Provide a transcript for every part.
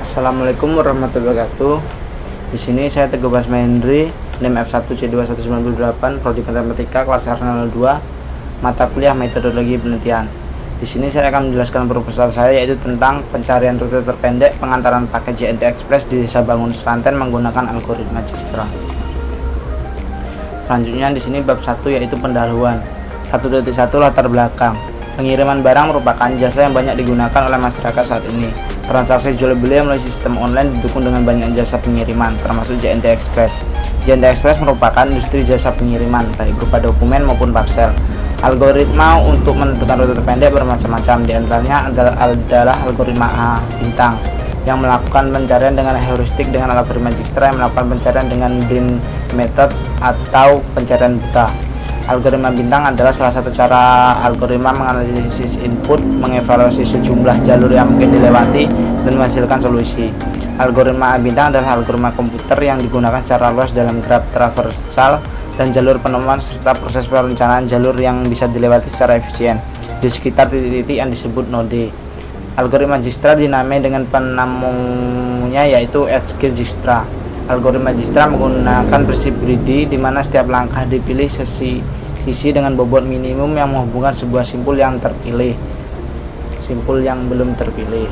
Assalamualaikum warahmatullahi wabarakatuh. Di sini saya Teguh Basma Hendri, NIM F1C2198, Prodi Matematika kelas R02, mata kuliah Metodologi Penelitian. Di sini saya akan menjelaskan proposal saya, yaitu tentang pencarian rute terpendek pengantaran paket JNT Express di Desa Bangun Sranten menggunakan algoritma Dijkstra. Selanjutnya di sini bab 1, yaitu pendahuluan. 1.1 latar belakang. Pengiriman barang merupakan jasa yang banyak digunakan oleh masyarakat saat ini. Transaksi jual beli melalui sistem online didukung dengan banyak jasa pengiriman, termasuk JNT Express. JNT Express merupakan industri jasa pengiriman, baik berupa dokumen maupun parcel. Algoritma untuk menentukan rute terpendek bermacam-macam, diantaranya adalah algoritma A bintang yang melakukan pencarian dengan heuristik, dengan algoritma Dijkstra yang melakukan pencarian dengan blind method atau pencarian buta. Algoritma bintang adalah salah satu cara algoritma menganalisis input, mengevaluasi sejumlah jalur yang mungkin dilewati, dan menghasilkan solusi. Algoritma A bintang adalah algoritma komputer yang digunakan secara luas dalam graf traversal dan jalur penemuan serta proses perencanaan jalur yang bisa dilewati secara efisien di sekitar titik-titik yang disebut node. Algoritma Dijkstra dinamai dengan penamunya, yaitu Edge Dijkstra. Algoritma Dijkstra menggunakan prinsip greedy, di mana setiap langkah dipilih sisi dengan bobot minimum yang menghubungkan sebuah simpul yang belum terpilih.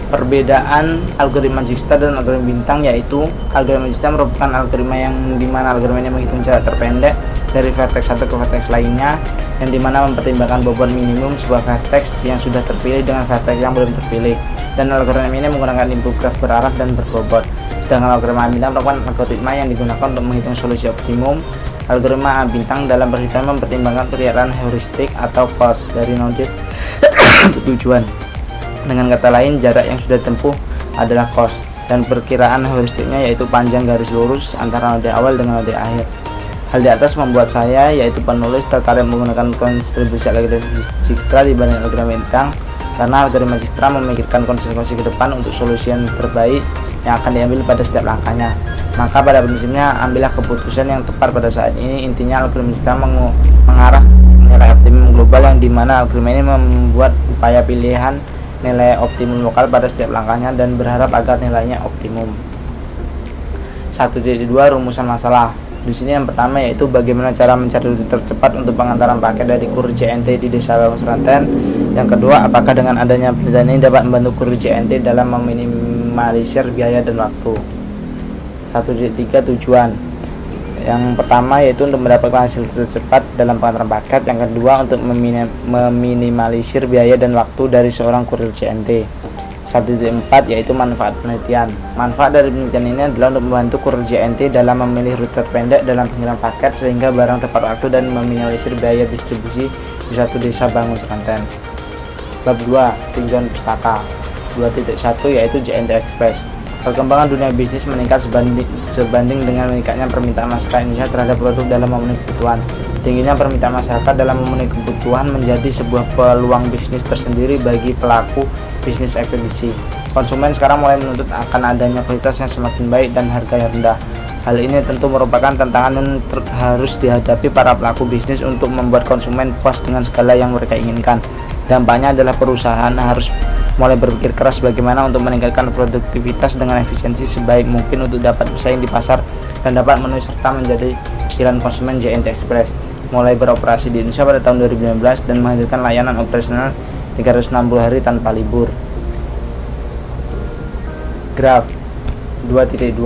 Perbedaan algoritma Dijkstra dan algoritma bintang, yaitu algoritma Dijkstra merupakan algoritma yang dimana algoritma ini menghitung jarak terpendek dari vertex satu ke vertex lainnya, yang dimana mempertimbangkan bobot minimum sebuah vertex yang sudah terpilih dengan vertex yang belum terpilih, dan algoritma ini menggunakan input graf berarah dan berbobot. Sedangkan algoritma bintang merupakan algoritma yang digunakan untuk menghitung solusi optimum. Algoritma bintang dalam perhitungan mempertimbangkan perkiraan heuristik atau cost dari node tujuan. Dengan kata lain, jarak yang sudah ditempuh adalah cost, dan perkiraan heuristiknya yaitu panjang garis lurus antara node awal dengan node akhir. Hal di atas membuat saya, yaitu penulis, tertarik menggunakan konstribusi algoritma Dijkstra dibanding algoritma bintang, karena algoritma Dijkstra memikirkan konsekuensi ke depan untuk solusi yang terbaik yang akan diambil pada setiap langkahnya. Maka pada prinsipnya ambillah keputusan yang tepat pada saat ini. Intinya algoritma Dijkstra mengarah nilai optimum global, yang dimana algoritma ini membuat upaya pilihan nilai optimum lokal pada setiap langkahnya dan berharap agar nilainya optimum. 1.2 Rumusan masalah. Di sini yang pertama, yaitu bagaimana cara mencari rute tercepat untuk pengantaran paket dari kurir JNT di Desa Bangun Sranten. Yang kedua, apakah dengan adanya penelitian ini dapat membantu kurir JNT dalam meminimalisir biaya dan waktu. 1.3 Tujuan. Yang pertama, yaitu untuk mendapatkan hasil tercepat dalam pengantaran paket. Yang kedua, untuk meminimalisir biaya dan waktu dari seorang kurir JNT. 1.4 yaitu manfaat penelitian. Manfaat dari penelitian ini adalah untuk membantu kurir JNT dalam memilih rute terpendek dalam pengiriman paket sehingga barang tepat waktu dan meminimalisir biaya distribusi di satu desa Bangun Sranten. Bab 2 Tinjauan pustaka. 2.1 yaitu JNT Express. Perkembangan dunia bisnis meningkat sebanding dengan meningkatnya permintaan masyarakat Indonesia terhadap produk dalam memenuhi kebutuhan. Tingginya permintaan masyarakat dalam memenuhi kebutuhan menjadi sebuah peluang bisnis tersendiri bagi pelaku bisnis ekspedisi. Konsumen sekarang mulai menuntut akan adanya kualitas yang semakin baik dan harga yang rendah. Hal ini tentu merupakan tantangan yang harus dihadapi para pelaku bisnis untuk membuat konsumen puas dengan segala yang mereka inginkan. Dampaknya adalah perusahaan harus mulai berpikir keras bagaimana untuk meningkatkan produktivitas dengan efisiensi sebaik mungkin untuk dapat bersaing di pasar dan dapat memenuhi serta menjadi pilihan konsumen JNT Express. Mulai beroperasi di Indonesia pada tahun 2019 dan menghadirkan layanan operasional 360 hari tanpa libur. Graf. 2.2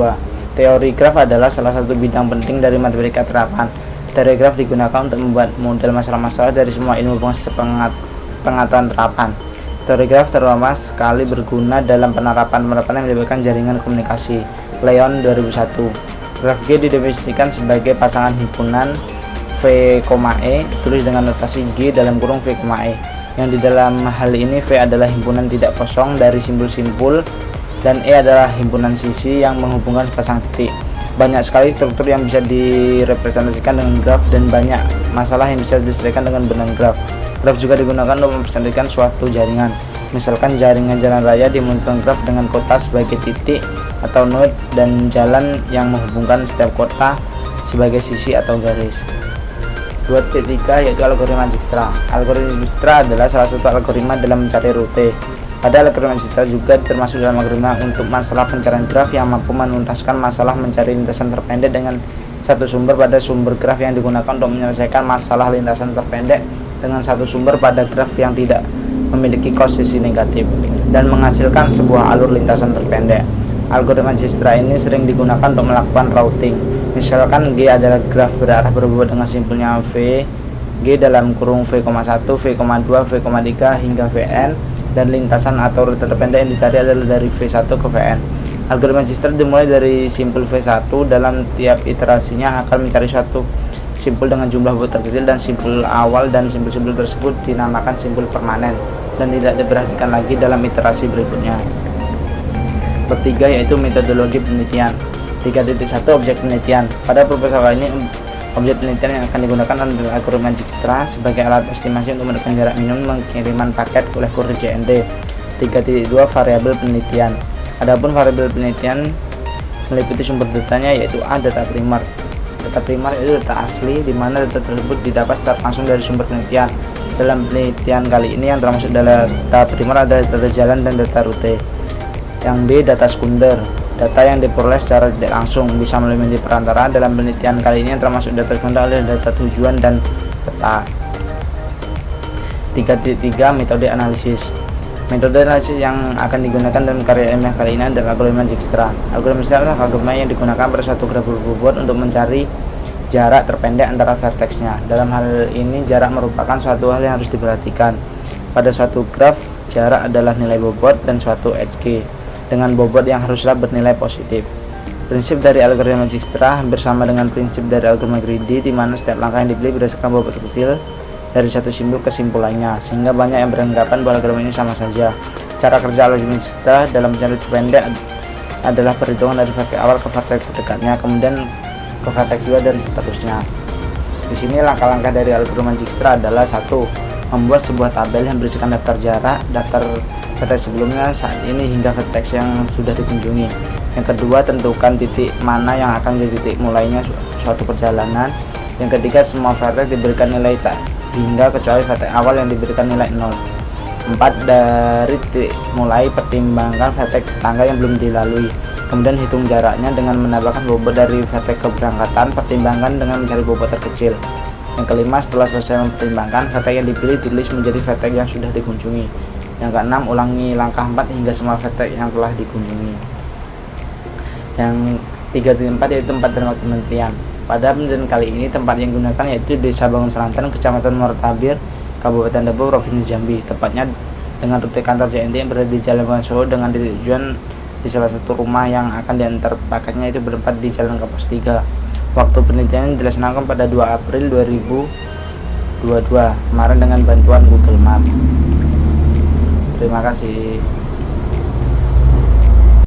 Teori graf adalah salah satu bidang penting dari matematika terapan. Teori graf digunakan untuk membuat model masalah-masalah dari semua ilmu pengetahuan terapan. Teori graf terutama sekali berguna dalam penerapan yang melibatkan jaringan komunikasi. Leon 2001. Graf G didefinisikan sebagai pasangan himpunan V, E, tulis dengan notasi G dalam kurung V, E, yang di dalam hal ini V adalah himpunan tidak kosong dari simbol-simbol dan E adalah himpunan sisi yang menghubungkan sepasang titik. Banyak sekali struktur yang bisa direpresentasikan dengan graf dan banyak masalah yang bisa diselesaikan dengan benang graf. Graf juga digunakan untuk mempresentasikan suatu jaringan. Misalkan jaringan jalan raya dimunculkan graf dengan kota sebagai titik atau node dan jalan yang menghubungkan setiap kota sebagai sisi atau garis. 2.3 yaitu algoritma Dijkstra. Algoritma Dijkstra adalah salah satu algoritma dalam mencari rute. Pada algoritma Dijkstra juga termasuk dalam algoritma untuk masalah pencarian graf yang mampu menuntaskan masalah mencari lintasan terpendek dengan satu sumber pada sumber graf yang digunakan untuk menyelesaikan masalah lintasan terpendek dengan satu sumber pada graf yang tidak memiliki posisi negatif dan menghasilkan sebuah alur lintasan terpendek. Algoritma Dijkstra ini sering digunakan untuk melakukan routing. Misalkan G adalah graf berarah berbobot dengan simpulnya V, G dalam kurung V,1, V,2, V,3 hingga Vn, dan lintasan atau rute terpendek yang dicari adalah dari V1 ke Vn. Algoritma Dijkstra dimulai dari simpul V1. Dalam tiap iterasinya akan mencari suatu simpul dengan jumlah bobot terkecil, dan simpul awal dan simpul-simpul tersebut dinamakan simpul permanen dan tidak diperhatikan lagi dalam iterasi berikutnya. Ketiga yaitu metodologi penelitian. 3.1 Objek penelitian. Pada proposal kali ini objek penelitian yang akan digunakan adalah algoritma Dijkstra sebagai alat estimasi untuk menekan jarak minimum pengiriman paket oleh kurir JNT. 3.2 Variabel penelitian. Adapun variabel penelitian meliputi sumber datanya yaitu A. Data primer. Data primer itu data asli di mana data tersebut didapat secara langsung dari sumber penelitian. Dalam penelitian kali ini yang termasuk dalam data primer adalah data jalan dan data rute. Yang B. Data sekunder. Data yang diperoleh secara tidak langsung bisa melalui media perantara. Dalam penelitian kali ini yang termasuk data sekunder adalah data tujuan dan peta. 3.3 Metode analisis. Metode analisis yang akan digunakan dalam karya ilmiah kali ini adalah algoritma Dijkstra. Algoritma Dijkstra adalah algoritma yang digunakan pada suatu graf berbobot untuk mencari jarak terpendek antara verteksnya. Dalam hal ini jarak merupakan suatu hal yang harus diperhatikan. Pada suatu graf, jarak adalah nilai bobot dan suatu HG dengan bobot yang haruslah bernilai positif. Prinsip dari algoritma Dijkstra hampir sama dengan prinsip dari algoritma greedy, di mana setiap langkah yang dipilih berdasarkan bobot kecil dari satu simpul ke simpulannya, sehingga banyak yang beranggapan bahwa algoritma ini sama saja. Cara kerja algoritma Dijkstra dalam mencari pendek adalah perhitungan dari vertex awal ke vertex terdekatnya, kemudian ke vertex juga dari seterusnya. Di sini langkah-langkah dari algoritma Dijkstra adalah: 1. Membuat sebuah tabel yang berisikan daftar jarak, daftar vertex sebelumnya, saat ini, hingga vertex yang sudah dikunjungi. Yang kedua, tentukan titik mana yang akan jadi titik mulainya suatu perjalanan. Yang ketiga, semua vertex diberikan nilai tak hingga kecuali vertex awal yang diberikan nilai 0. 4. Dari titik mulai pertimbangkan vertex tetangga yang belum dilalui, kemudian hitung jaraknya dengan menambahkan bobot dari vertex keberangkatan, pertimbangkan dengan mencari bobot terkecil. Yang kelima, setelah selesai mempertimbangkan, vertex yang dipilih tulis menjadi vertex yang sudah dikunjungi. Yang keenam, ulangi langkah 4 hingga semua vertex yang telah dikunjungi. Yang 3.4 yaitu tempat dan waktu penelitian. Pada penelitian kali ini tempat yang digunakan yaitu Desa Bangun Seranten, Kecamatan Muaratabir, Kabupaten Depok, Provinsi Jambi. Tepatnya dengan rute kantor JNT yang berada di Jalan Bengawan Solo, dengan tujuan di salah satu rumah yang akan diantar paketnya itu bertempat di Jalan Kapas 3. Waktu penelitian dilaksanakan pada 2 April 2022 kemarin dengan bantuan Google Maps. Terima kasih.